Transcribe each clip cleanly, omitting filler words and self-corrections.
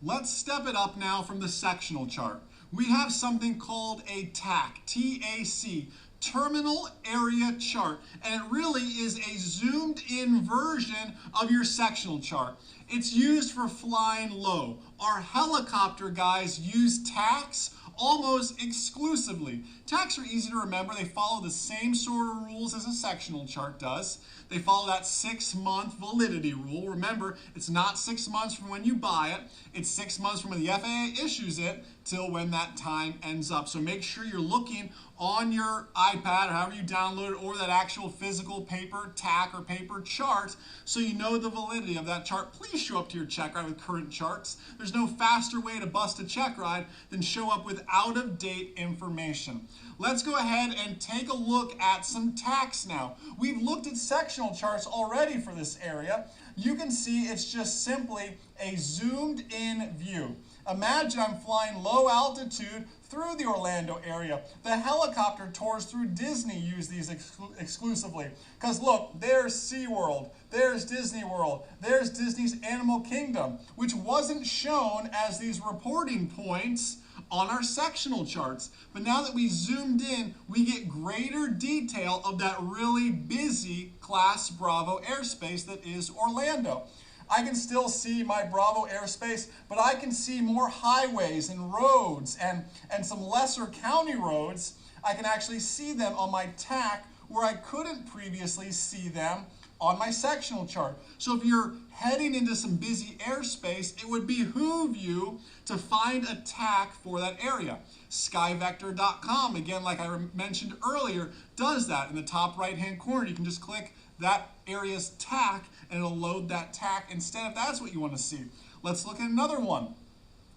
Let's step it up now from the sectional chart. We have something called a TAC, T-A-C, Terminal Area Chart, and it really is a zoomed in version of your sectional chart. It's used for flying low. Our helicopter guys use TACs almost exclusively. TACs are easy to remember. They follow the same sort of rules as a sectional chart does. They follow that 6-month validity rule. Remember, it's not 6 months from when you buy it. It's 6 months from when the FAA issues it till when that time ends up. So make sure you're looking on your iPad or however you download it, or that actual physical paper TAC or paper chart, so you know the validity of that chart. Please show up to your check ride with current charts. There's no faster way to bust a check ride than show up with out-of-date information. Let's go ahead and take a look at some TACs now. We've looked at sectional charts already for this area. You can see it's just simply a zoomed in view. Imagine I'm flying low altitude through the Orlando area. The helicopter tours through Disney use these exclusively. Because look, there's SeaWorld, there's Disney World, there's Disney's Animal Kingdom, which wasn't shown as these reporting points on our sectional charts. But now that we zoomed in, we get greater detail of that really busy Class Bravo airspace that is Orlando. I can still see my Bravo airspace, but I can see more highways and roads and some lesser county roads. I can actually see them on my TAC where I couldn't previously see them on my sectional chart. So if you're heading into some busy airspace, it would behoove you to find a TAC for that area. Skyvector.com, again, like I mentioned earlier, does that. In the top right-hand corner, you can just click that area's TAC and it'll load that TAC instead if that's what you want to see. Let's look at another one.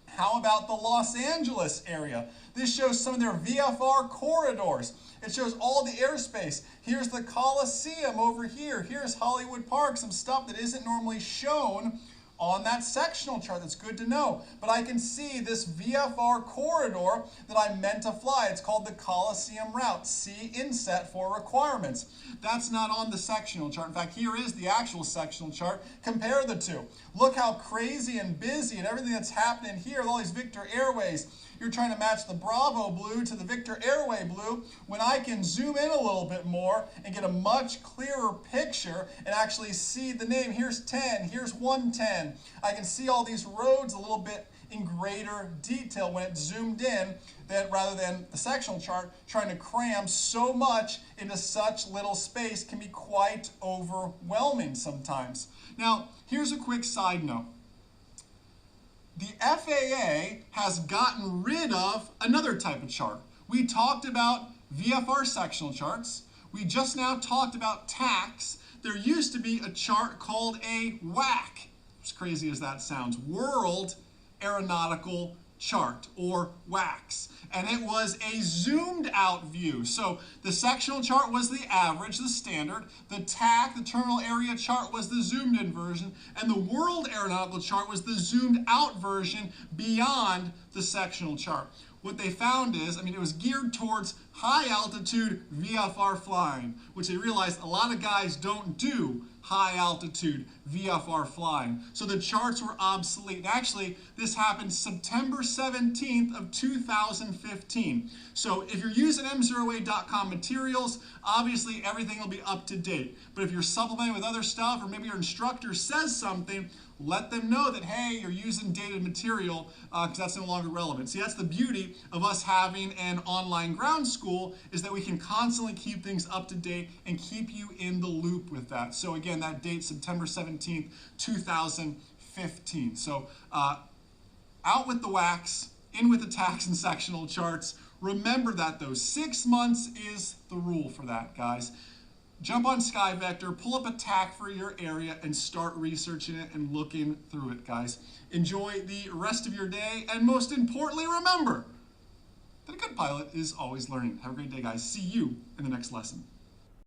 How about the Los Angeles area? This shows some of their VFR corridors. It shows all the airspace. Here's the Coliseum over here. Here's Hollywood Park, some stuff that isn't normally shown on that sectional chart. That's good to know. But I can see this VFR corridor that I meant to fly. It's called the Coliseum route. See inset for requirements. That's not on the sectional chart. In fact, here is the actual sectional chart. Compare the two. Look how crazy and busy and everything that's happening here with all these Victor Airways. You're trying to match the Bravo blue to the Victor Airway blue, when I can zoom in a little bit more and get a much clearer picture and actually see the name. Here's 10, here's 110. I can see all these roads a little bit in greater detail when it's zoomed in, that rather than the sectional chart trying to cram so much into such little space can be quite overwhelming sometimes. Now, here's a quick side note. The FAA has gotten rid of another type of chart. We talked about VFR sectional charts. We just now talked about TACs. There used to be a chart called a WAC, as crazy as that sounds, World Aeronautical Chart, or WACS. And it was a zoomed out view. So the sectional chart was the average, the standard. The TAC, the terminal area chart, was the zoomed in version. And the World Aeronautical Chart was the zoomed out version beyond the sectional chart. What they found is, it was geared towards high altitude VFR flying, which they realized a lot of guys don't do high altitude VFR flying. So the charts were obsolete. Actually, this happened September 17th of 2015. So if you're using M0A.com materials, obviously everything will be up to date. But if you're supplementing with other stuff, or maybe your instructor says something, let them know that, hey, you're using dated material, because that's no longer relevant. See, that's the beauty of us having an online ground school, is that we can constantly keep things up to date and keep you in the loop with that. So again, that date, September 17th, 2015. So out with the WACs, in with the TACs and sectional charts. Remember that though, 6 months is the rule for that, guys. Jump on SkyVector, pull up a TAC for your area, and start researching it and looking through it, guys. Enjoy the rest of your day, and most importantly, remember that a good pilot is always learning. Have a great day, guys. See you in the next lesson.